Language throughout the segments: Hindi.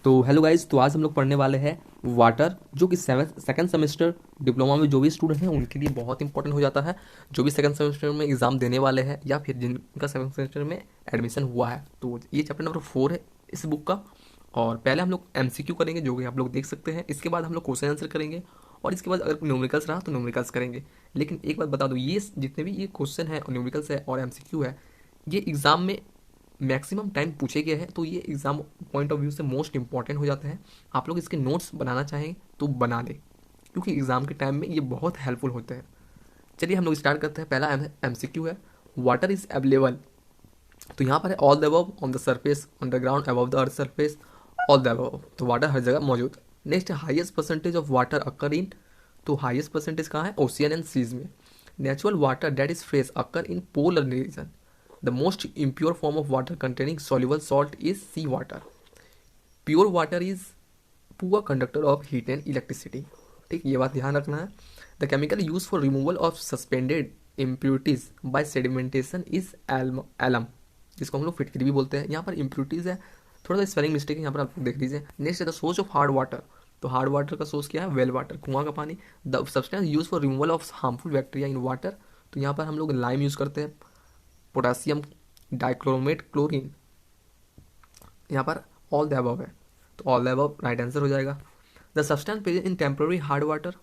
तो हेलो गाइस, तो आज हम लोग पढ़ने वाले हैं वाटर, जो कि सेकंड सेमेस्टर डिप्लोमा में जो भी स्टूडेंट हैं उनके लिए बहुत इंपॉर्टेंट हो जाता है। जो भी सेकंड सेमेस्टर में एग्जाम देने वाले हैं या फिर जिनका सेकंड सेमेस्टर में एडमिशन हुआ है, तो ये चैप्टर नंबर 4 है इस बुक का। और पहले हम लोग एमसीक्यू करेंगे, जो कि आप लोग देख सकते हैं। इसके बाद हम लोग क्वेश्चन आंसर करेंगे, और इसके बाद अगर न्यूमेरिकल्स रहा तो न्यूमेरिकल्स करेंगे। लेकिन एक बात बता दूं, ये जितने भी ये क्वेश्चन है और न्यूमेरिकल्स है और एमसीक्यू है, ये एग्जाम में मैक्सिमम टाइम पूछे गए हैं, तो ये एग्जाम पॉइंट ऑफ व्यू से मोस्ट इंपॉर्टेंट हो जाते हैं। आप लोग इसके नोट्स बनाना चाहें तो बना लें, क्योंकि एग्जाम के टाइम में ये बहुत हेल्पफुल होते हैं। चलिए हम लोग स्टार्ट करते हैं। पहला एमसीक्यू है, वाटर इज अवेलेबल। तो यहाँ पर है all the above, on the surface, underground, above the earth surface, all the above. तो वाटर हर जगह मौजूद है। Next, highest percentage of water occur in. तो हाईएस्ट परसेंटेज कहाँ है? ओशियन एंड सीज में। Natural water that is fresh occur in polar region. The most impure form of water containing soluble salt is sea water. Pure water is poor conductor of heat and electricity. ठीक, ये बात ध्यान रखना है। The chemical use for removal of suspended impurities by sedimentation is alum, जिसको हम लोग फिटकरी भी बोलते हैं। यहाँ पर इम्प्योरिटीज है, थोड़ा सा स्पेलिंग मिस्टेक है यहाँ पर, आप लोग देख लीजिए। नेक्स्ट है the source of hard water. तो हार्ड वाटर का सोर्स क्या है? वेल वाटर, कुआं का पानी। The substance use for removal of harmful bacteria in water. तो यहाँ पर हम लोग लाइम यूज करते हैं। Potassium dichromate chlorine. यहाँ पर ऑल द अबव है, तो all the above right answer हो जाएगा। The substance present in temporary hard water.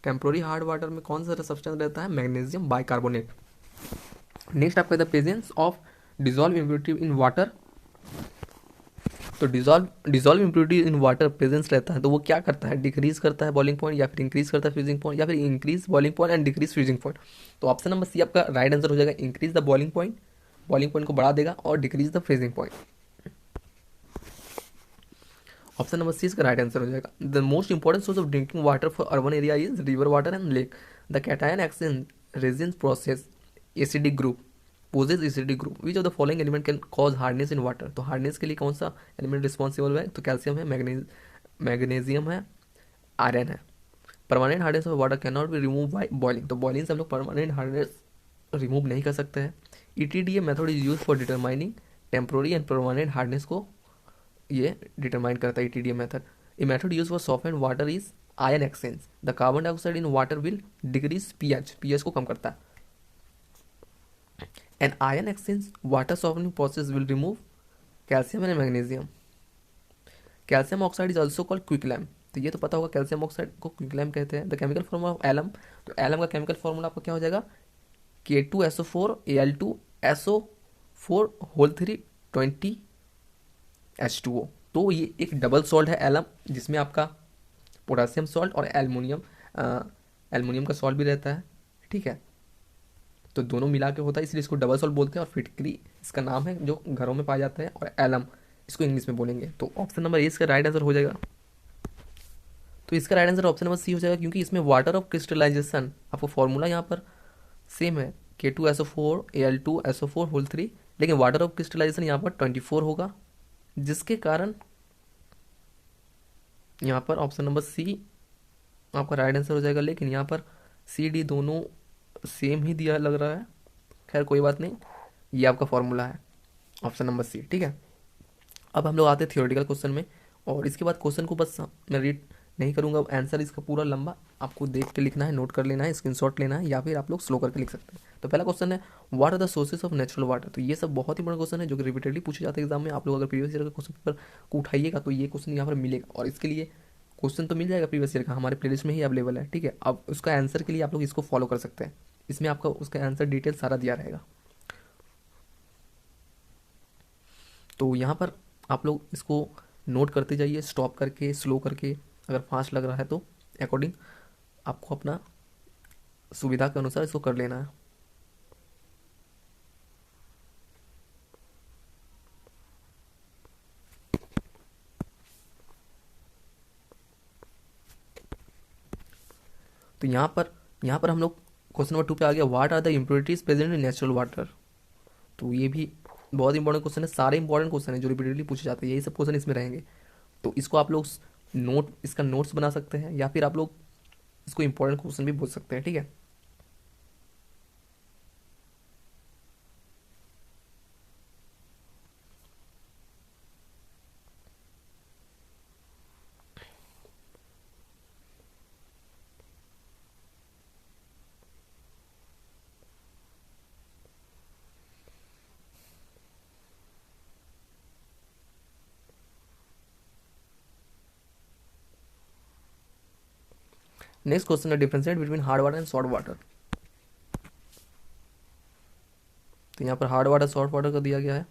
Temporary hard water में कौन सा सब्सटेंस रहता है? Magnesium bicarbonate. नेक्स्ट आपका the presence of dissolve impurity in water. तो dissolve impurity in water presence रहता है, तो वो क्या करता है? डिक्रीज करता है बॉइलिंग पॉइंट, या फिर इंक्रीज करता है फ्रीजिंग पॉइंट, या फिर increase boiling point and decrease freezing point. तो ऑप्शन नंबर सी आपका राइट आंसर हो जाएगा, increase the boiling point, boiling point को बढ़ा देगा, और decrease the freezing point. Option number C इसका राइट आंसर हो जाएगा। The most important source of drinking water for urban area is river water and lake. The cation exchange resin process acidic group poses acidic group. Which of the following element can cause hardness in water. तो हार्डनेस के लिए कौन सा एलिमेंट रिस्पॉन्सिबल है? तो कैल्शियम है, मैग्नीशियम है, आयरन है। Permanent hardness of water can not be remove by boiling. तो बॉइलिंग से हम लोग परमानेंट हार्डनेस रिमूव नहीं कर सकते हैं। ETDA method is use for determining temporary and permanent hardness को ये डिटरमाइन करता है ETDA method. A method use for soft and water is ion exchange. The carbon dioxide in water will decrease pH, pH को कम करता है। An ion exchange water softening process will remove calcium and magnesium. Calcium oxide is also called quicklime. तो ये तो पता होगा, कैल्शियम ऑक्साइड को क्विकलैम कहते हैं। The chemical formula of alum. तो एलम का केमिकल फॉर्मूला आपका क्या हो जाएगा? K2SO4 Al2SO4 whole 3 20H2O। तो ये एक डबल सॉल्ट है एलम, जिसमें आपका पोटासियम सॉल्ट और एल्युमिनियम एल्युमिनियम का सॉल्ट भी रहता है। ठीक है, तो दोनों मिला के होता है, इसलिए इसको डबल सॉल्ट बोलते हैं। और फिटकरी इसका नाम है, जो घरों में पाया जाता है। और एलम इसको इंग्लिश में बोलेंगे। तो ऑप्शन नंबर ए इसका राइट आंसर हो जाएगा। तो इसका right answer option number C हो जाएगा, क्योंकि इसमें वाटर ऑफ क्रिस्टलाइजेशन आपको फॉर्मूला यहाँ पर सेम है, K2SO4 Al2SO4 होल 3, लेकिन वाटर ऑफ क्रिस्टलाइजेशन यहाँ पर 24 होगा, जिसके कारण यहाँ पर ऑप्शन नंबर सी आपका राइट आंसर हो जाएगा। लेकिन यहाँ पर सी डी दोनों सेम ही दिया लग रहा है। खैर कोई बात नहीं, ये आपका फॉर्मूला है, ऑप्शन नंबर सी। ठीक है, अब हम लोग आते हैं थियोरेटिकल क्वेश्चन में। और इसके बाद क्वेश्चन को बस मैं रीड नहीं करूंगा, आंसर इसका पूरा लंबा आपको देख के लिखना है, नोट कर लेना है, स्क्रीनशॉट लेना है, या फिर आप लोग स्लो करके लिख सकते हैं। तो पहला क्वेश्चन है, what are the sources of natural water. तो ये सब बहुत ही बड़ा क्वेश्चन है, जो कि रिपीटेडली पूछे जाते हैं एग्जाम में। आप लोग अगर प्रीवियस ईयर का क्वेश्चन पेपर को उठाइएगा तो ये क्वेश्चन यहाँ पर मिलेगा, और इसके लिए क्वेश्चन तो मिल जाएगा प्रीवियस ईयर का, हमारे प्लेलिस्ट में ही अवेलेबल है। ठीक है, अब उसका आंसर के लिए आप लोग इसको फॉलो कर सकते हैं। इसमें आपका उसका आंसर डिटेल सारा दिया रहेगा। तो यहाँ पर आप लोग इसको नोट करते जाइए, स्टॉप करके, स्लो करके। अगर फास्ट लग रहा है तो अकॉर्डिंग आपको अपना सुविधा के अनुसार इसको कर लेना है। तो यहाँ पर हम लोग क्वेश्चन नंबर 2 पे आ गया, what are the impurities present in natural water. तो ये भी बहुत इंपॉर्टेंट क्वेश्चन है, सारे इंपॉर्टेंट क्वेश्चन है जो रिपीटेडली पूछे जाते हैं, यही सब क्वेश्चन इसमें रहेंगे। तो इसको आप लोग इसका नोट्स बना सकते हैं, या फिर आप लोग इसको इंपॉर्टेंट क्वेश्चन भी बोल सकते हैं। ठीक है, नेक्स्ट क्वेश्चन है differentiate between hard water and salt water. तो यहाँ पर हार्ड वाटर सॉल्ट वाटर का दिया गया है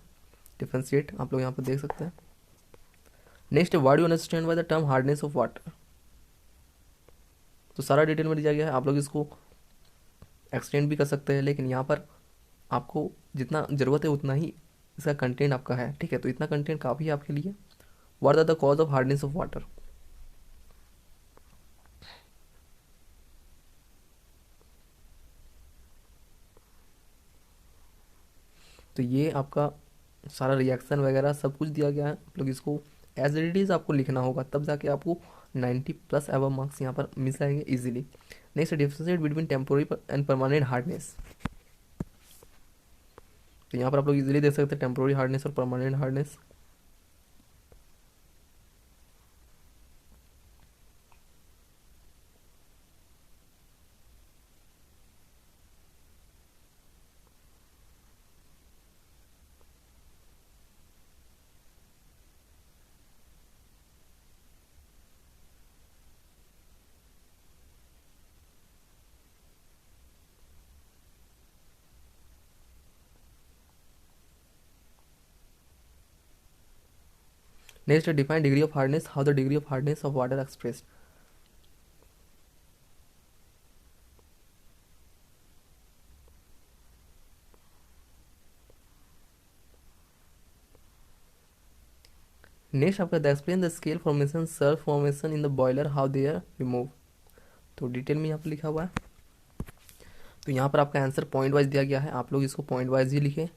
डिफरेंशिएट, आप लोग यहाँ पर देख सकते हैं। नेक्स्ट है what you understand by the term hardness of water. तो सारा डिटेल में दिया गया है, आप लोग इसको एक्सटेंड भी कर सकते हैं, लेकिन यहाँ पर आपको जितना ज़रूरत है उतना ही इसका कंटेंट आपका है, ठीक है। तो इतना कंटेंट काफ़ी है आपके लिए। What are the cause of hardness of water. तो ये आपका सारा रिएक्शन वगैरह सब कुछ दिया गया है, आप लोग इसको एज इट इज़ आपको लिखना होगा, तब जाके आपको 90+ एबव मार्क्स यहाँ पर मिल जाएंगे easily. Next differentiate between temporary and permanent hardness. तो यहाँ पर आप लोग इजीली देख सकते हैं टेम्पोररी हार्डनेस और permanent hardness. Next define degree of hardness, how the degree of hardness of water expressed. Next आपका explain the scale formation surf formation in the boiler, how they are remove. तो डिटेल में यहाँ पर लिखा हुआ है। तो यहाँ पर आपका आंसर पॉइंट वाइज दिया गया है, आप लोग इसको पॉइंट वाइज ही लिखें,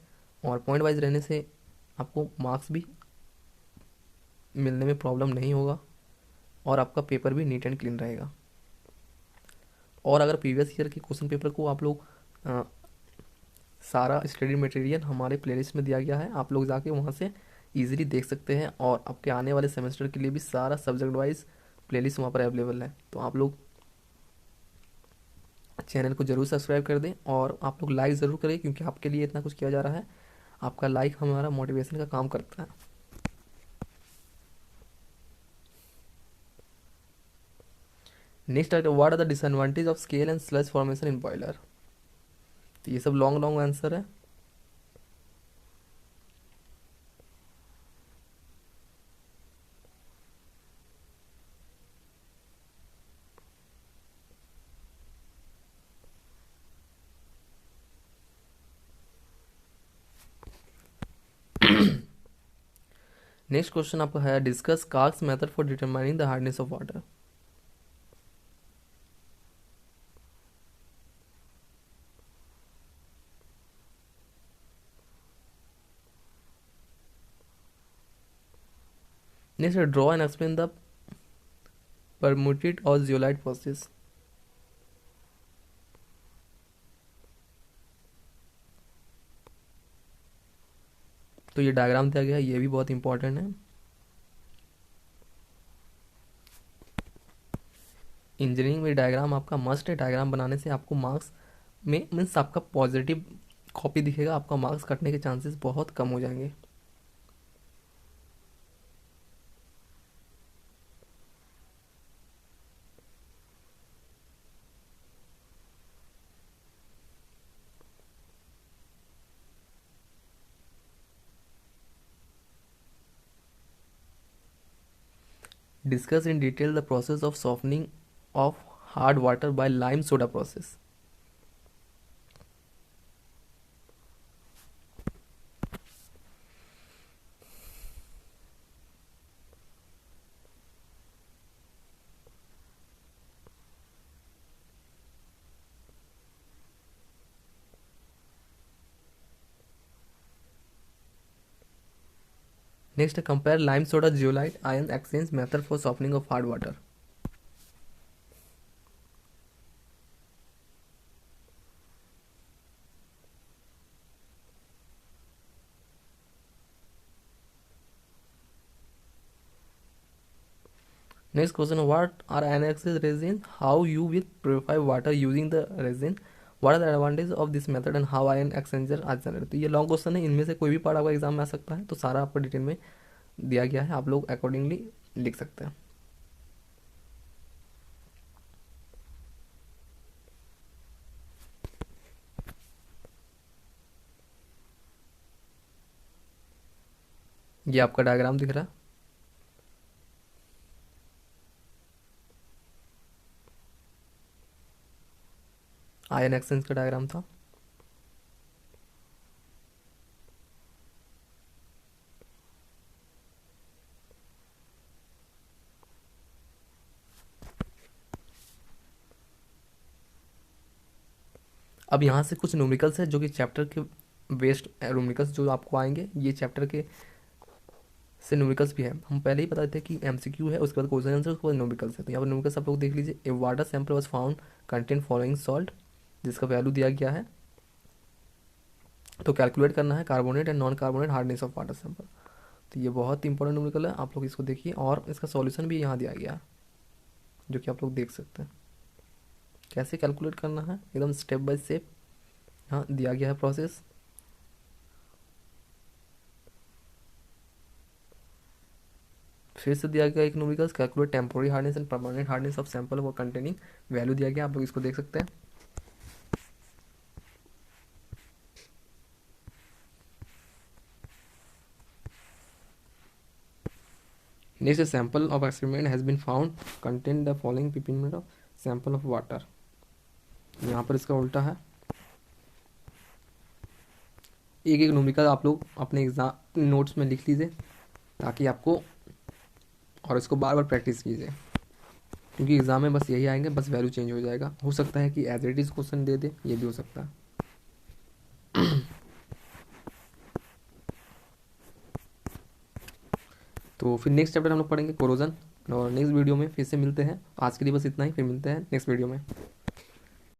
और पॉइंट वाइज रहने से आपको मार्क्स भी मिलने में प्रॉब्लम नहीं होगा, और आपका पेपर भी नीट एंड क्लीन रहेगा। और अगर प्रीवियस ईयर के क्वेश्चन पेपर को आप लोग सारा स्टडी मटेरियल हमारे प्लेलिस्ट में दिया गया है, आप लोग जाके वहाँ से इजीली देख सकते हैं, और आपके आने वाले सेमेस्टर के लिए भी सारा सब्जेक्ट वाइज प्लेलिस्ट वहाँ पर अवेलेबल है। तो आप लोग चैनल को जरूर सब्सक्राइब कर दें, और आप लोग लाइक ज़रूर करें, क्योंकि आपके लिए इतना कुछ किया जा रहा है, आपका लाइक हमारा मोटिवेशन का काम करता है। Next what are the disadvantage of scale and sludge formation in boiler. तो ये सब लॉन्ग लॉन्ग आंसर है। नेक्स्ट क्वेश्चन आपका है discuss Clark's method for determining the hardness of water. Next draw and explain the permutit और जियोलाइट प्रोसेस। तो ये डायग्राम दिया गया है, ये भी बहुत इंपॉर्टेंट है। इंजीनियरिंग में डायग्राम आपका मस्ट है, डायग्राम बनाने से आपको मार्क्स में मीन्स आपका पॉजिटिव कॉपी दिखेगा, आपका मार्क्स कटने के चांसेस बहुत कम हो जाएंगे। Discuss in detail the process of softening of hard water by lime soda process. Next, compare lime soda zeolite ion exchange method for softening of hard water. Next question, what are annexes resin? How you will purify water using the resin? What are the advantages of this method and how ion exchanger are generated? तो ये लॉन्ग क्वेश्चन है, इनमें से कोई भी पार्ट आपका एग्जाम में आ सकता है, तो सारा आपको डिटेल में दिया गया है, आप लोग अकॉर्डिंगली लिख सकते हैं। ये आपका डायग्राम दिख रहा है। आयन एक्सचेंज का डायग्राम था। अब यहाँ से कुछ न्यूमेरिकल्स है जो कि चैप्टर के बेस्ड न्यूमेरिकल्स जो आपको आएंगे, ये चैप्टर के से न्यूमेरिकल्स भी है। हम पहले ही बता थे कि एमसीक्यू है, उसके बाद क्वेश्चन आंसर, उसके बाद न्यूमेरिकल्स है। तो यहाँ पर न्यूमेरिकल्स आप लोग देख लीजिए। A water sample was found contain following salt, जिसका वैल्यू दिया गया है। तो कैलकुलेट करना है carbonate and non carbonate hardness of water sample. तो ये बहुत इंपॉर्टेंट न्यूमेरिकल है, आप लोग इसको देखिए। और इसका सॉल्यूशन भी यहाँ दिया गया है, जो कि आप लोग देख सकते हैं। कैसे कैलकुलेट करना है एकदम स्टेप बाय स्टेप यहाँ दिया गया है प्रोसेस। फिर से दिया गया एक numericals, calculate temporary hardness and permanent hardness of sample वो कंटेनिंग, वैल्यू दिया गया, आप लोग इसको देख सकते हैं। Next sample of experiment has been found contain the following ppm of sample of water. यहाँ पर इसका उल्टा है। एक एक न्यूमेरिकल आप लोग अपने एग्जाम नोट्स में लिख लीजिए, ताकि आपको, और इसको बार बार प्रैक्टिस कीजिए, क्योंकि एग्जाम में बस यही आएंगे, बस वैल्यू चेंज हो जाएगा। हो सकता है कि एज इट इज क्वेश्चन दे दे, ये भी हो सकता है। तो फिर नेक्स्ट चैप्टर हम लोग पढ़ेंगे कोरोजन, और नेक्स्ट वीडियो में फिर से मिलते हैं। आज के लिए बस इतना ही, फिर मिलते हैं नेक्स्ट वीडियो में।